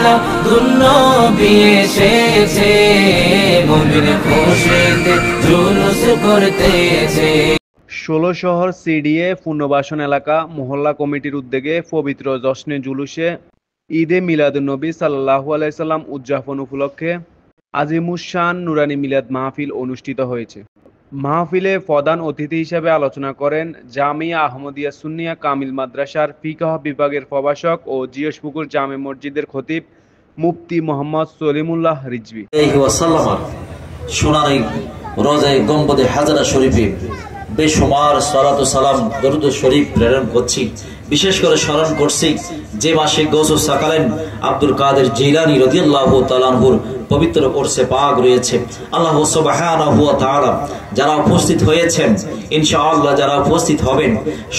আল্লাহ দুনবী এসেছে মুমিন খুশিতে জুলুস করতেছে। ১৬ শহর সিডিএ পুনর্বাসন এলাকা মহল্লা কমিটির উদ্যোগে পবিত্র জশ্নে জুলুসে ঈদে মিলাদুন্নবী সাল্লাল্লাহু আলাইহি সাল্লাম উদযাপন উপলক্ষে আজিমুশ-শান নুরানী মিলাদ মাহফিল অনুষ্ঠিত হয়েছে। মাহফিলে প্রধান অতিথি হিসেবে আলোচনা করেন জামিয়া আহমদিয়া সুন্নিয়া কামিল মাদ্রাসার ফিকহ বিভাগের প্রভাষক ও জিয়সপুকুর জামে মসজিদের খতিব মুফতি মোহাম্মদ সলিমুল্লাহ রিজভী। সোনার রোজায় গম্বদে হাজারা শরীফে বেশুমার সালাত ও সালাম দরুদ শরীফ প্রেরণ করছি। বিশেষ করে স্মরণ করছি যে মাসে গৌসুস সাকালেন আব্দুল কাদের জিলানী রাদিয়াল্লাহু তাআলা আনহুর পবিত্র কোরসে পাক রয়েছে। আল্লাহ সুবহানাহু ওয়া তাআলা যারা উপস্থিত হয়েছেন, ইনশাআল্লাহ যারা উপস্থিত হবেন,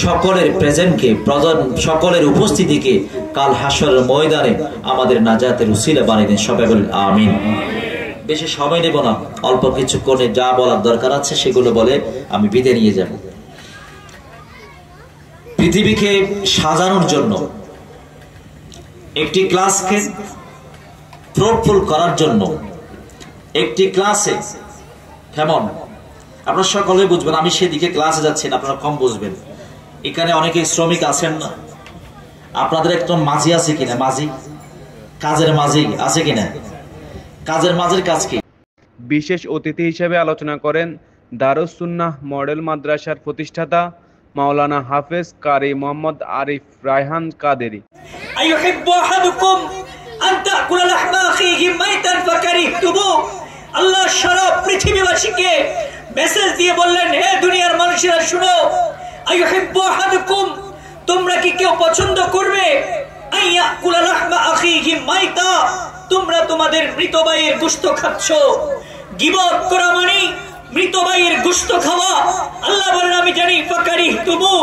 সকলের প্রেজেন্টকে সকলের উপস্থিতিকে কাল হাশরের ময়দানে আমাদের নাজাতের উসিলা বানিয়ে দেন। সবাই বলেন আমিন। বেশি সময় নেব না, অল্প কিছুক্ষণে যা বলার দরকার আছে সেগুলো বলে আমি বিদায় নিয়ে যাব। পৃথিবীকে সাজানোর জন্য, একটি ক্লাসকে ফ্রুটফুল করার জন্য, একটি ক্লাসে কেমন আপনারা সকলে বুঝবেন, আমি সেদিকে ক্লাসে যাচ্ছি না, আপনারা কম বুঝবেন। এখানে অনেকে শ্রমিক আছেন না, আপনাদের একজন মাঝি আছে কিনা? মাঝি, কাজের মাঝি আছে কিনা? কাজের মাঝের কাজ কি? বিশেষ অতিথি হিসেবে আলোচনা করেন দারুস সুন্নাহ মডেল মাদ্রাসার প্রতিষ্ঠাতা মাওলানা হাফেজ কারি মোহাম্মদ আরিফ রায়হান কাদেরী। আল্লাহ সারা পৃথিবীবাসীকে মেসেজ দিয়ে বললেন, হে দুনিয়ার মানুষেরা শুনো, আইয়ুহিব্বু আহাদুকুম, তোমরা কি কেউ পছন্দ করবে আইয়াকুলা লাহমা আখিহি মাইতা, তোমরা তোমাদের মৃত ভাইয়ের গোশত খাচ্ছ। গীবত করা মানে মৃত ভাইয়ের গোশত খাওয়া। আল্লাহ বলেন আমি জানি ফাকারিহতুমু,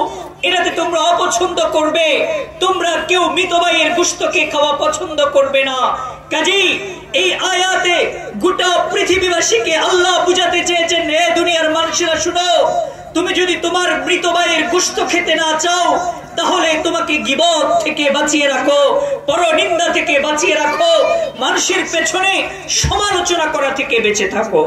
এটাতে তোমরা অপছন্দ করবে, তোমরা কেউ মৃত ভাইয়ের গোশতকে খাওয়া পছন্দ করবে না। কাজেই এই আয়াতে গোটা পৃথিবীবাসীকে আল্লাহ বুঝাতে চেয়েছেন, হে দুনিয়ার মানুষেরা শুনো, তুমি যদি তোমার মৃত ভাইয়ের গোশত খেতে না চাও, তাহলে তোমাকে গীবত থেকে বাঁচিয়ে রাখো, পরনিন্দা থেকে বাঁচিয়ে রাখো, মানুষের পেছনে সমালোচনা করা থেকে বেঁচে থাকো।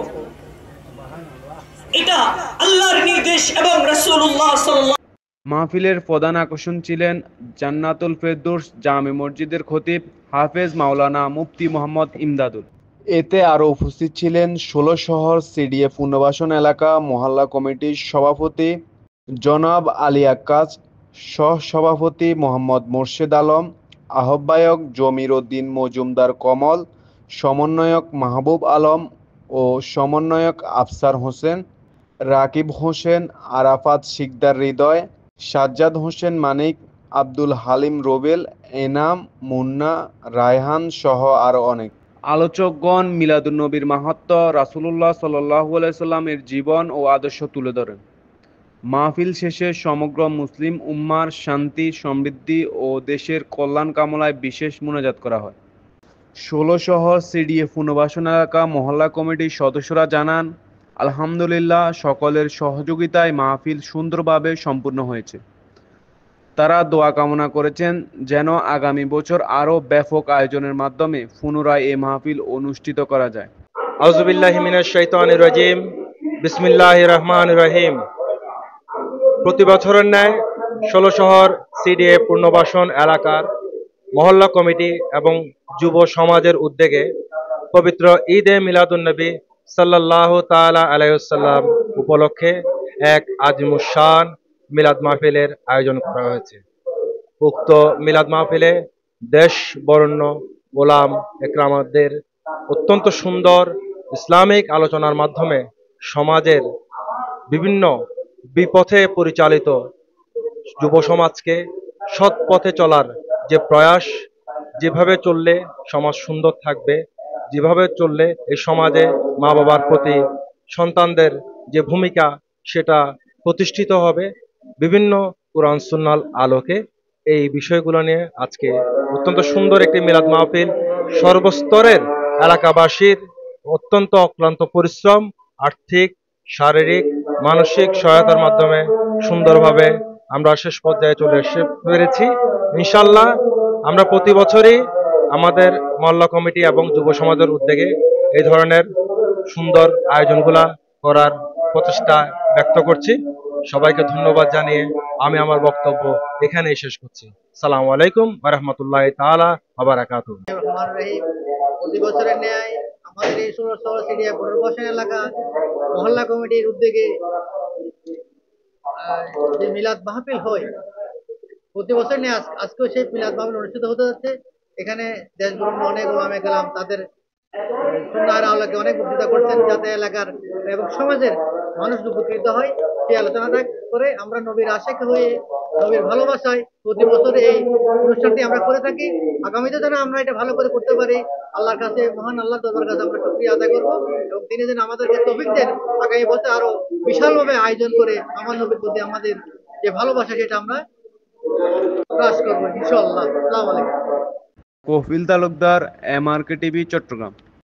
এটা আল্লাহর নির্দেশ এবং রাসূলুল্লাহ সাল্লাল্লাহু। মাহফিলের প্রধান আকর্ষণ ছিলেন জান্নাতুল ফেরদৌস জামে মসজিদের খতিব হাফেজ মাওলানা মুফতি মোহাম্মদ ইমদাদুল। এতে আরও উপস্থিত ছিলেন ১৬ শহর সিডিএ পুনর্বাসন এলাকা মহল্লা কমিটির সভাপতি জনাব আলী আক্কাস, সহ-সভাপতি মোহাম্মদ মোর্শেদ আলম, আহ্বায়ক জমির উদ্দিন মজুমদার কমল, সমন্বয়ক মাহবুব আলম ও সমন্বয়ক আফসার হোসেন, রাকিব হোসেন, আরাফাত শিকদার হৃদয়, সাজ্জাদ হোসেন মানিক, আব্দুল হালিম রোবেল, এনাম, মুন্না, রায়হান সহ আরও অনেক। আলোচকগণ মিলাদুন্নবীর মাহাত্ম্য, রাসূলুল্লাহ সাল্লাল্লাহু আলাইহি সাল্লামের জীবন ও আদর্শ তুলে ধরেন। মাহফিল শেষে সমগ্র মুসলিম উম্মার শান্তি, সমৃদ্ধি ও দেশের কল্যাণ কামনায় বিশেষ মোনাজাত করা হয়। ১৬ শহর সিডিএ পুনর্বাসন এলাকা মহল্লা কমিটির সদস্যরা জানান, আলহামদুলিল্লাহ সকলের সহযোগিতায় মাহফিল সুন্দরভাবে সম্পূর্ণ হয়েছে। তারা দোয়া কামনা করেছেন যেন আগামী বছর আরও ব্যাপক আয়োজনের মাধ্যমে পুনরায় এই মাহফিল অনুষ্ঠিত করা যায়। আউযু বিল্লাহি মিনাশ শাইতানির রাজিম, বিসমিল্লাহির রহমানির রহিম। প্রতি বছরের ন্যায় ১৬ শহর সিডিএ পুনর্বাসন এলাকার মহল্লা কমিটি এবং যুব সমাজের উদ্যোগে পবিত্র ঈদে মিলাদুন্নবী সাল্লাল্লাহু তাআলা আলাইহি ওয়াসাল্লাম উপলক্ষে এক আজিমুশ-শান মিলাদ মাহফিলের আয়োজন করা হয়েছে। উক্ত মিলাদ মাহফিলে দেশ বরেণ্য গোলাম একরামদের অত্যন্ত সুন্দর ইসলামিক আলোচনার মাধ্যমে সমাজের বিভিন্ন বিপথে পরিচালিত যুব সমাজকে সৎ পথে চলার যে প্রয়াস, যেভাবে চললে সমাজ সুন্দর থাকবে, যেভাবে চললে এই সমাজে মা বাবার প্রতি সন্তানদের যে ভূমিকা সেটা প্রতিষ্ঠিত হবে, বিভিন্ন কুরআন সুন্নাহর আলোকে এই বিষয়গুলো নিয়ে আজকে অত্যন্ত সুন্দর একটি মিলাদ মাহফিল সর্বস্তরের এলাকাবাসীর অত্যন্ত অক্লান্ত পরিশ্রম, আর্থিক, শারীরিক, মানসিক সহায়তার মাধ্যমে সুন্দরভাবে আমরা শেষ পর্যায়ে চলে এসে পেরেছি। ইনশাআল্লাহ আমরা প্রতি বছরই আমাদের মহল্লা কমিটি এবং যুব সমাজের উদ্যোগে এই ধরনের সুন্দর আয়োজনগুলা করার প্রচেষ্টা ব্যক্ত করছি। সবাইকে ধন্যবাদ জানিয়ে আমি আমার বক্তব্য এখানেই শেষ করছি। আসসালামু আলাইকুম ওয়া রাহমাতুল্লাহি তাআলা ওয়া বারাকাতুহু। রহমান রহিম। প্রতি বছরের ন্যায় আমাদের এই ১৬ শহর সিডিএ পুনর্বাসন এলাকা মহল্লা কমিটির উদ্যোগে যে মিলাদ মাহফিল হয়, প্রতি বছর নিয়ে আজকেও সেই মিলাদ মাহফিল অনুষ্ঠিত হতে যাচ্ছে। এখানে দেশবরণ্য অনেক ওলামা কেরাম তাদের সুন্নাহর আলোকে অনেক বক্তৃতা করছেন, যাতে এলাকার এবং সমাজের মানুষ উপকৃত হয় সেই আলোচনা করে আমরা নবীর আশিক হয়ে নবীর ভালোবাসায় প্রতি বছর এই অনুষ্ঠানটি আমরা করে থাকি। আগামীতে যেন আমরা এটা ভালো করে করতে পারি, আল্লাহর কাছে, মহান আল্লাহর দরবারের কাছে আমরা শুকরিয়া আদায় করবো এবং তিনি যেন আমাদেরকে তৌফিক দেন আগামী বছর আরো বিশালভাবে আয়োজন করে আমার নবীর প্রতি আমাদের যে ভালোবাসা সেটা আমরা প্রকাশ করবো ইনশাআল্লাহ। আসসালামু আলাইকুম। Kafil Talukdar, MRK TV, Chittagong.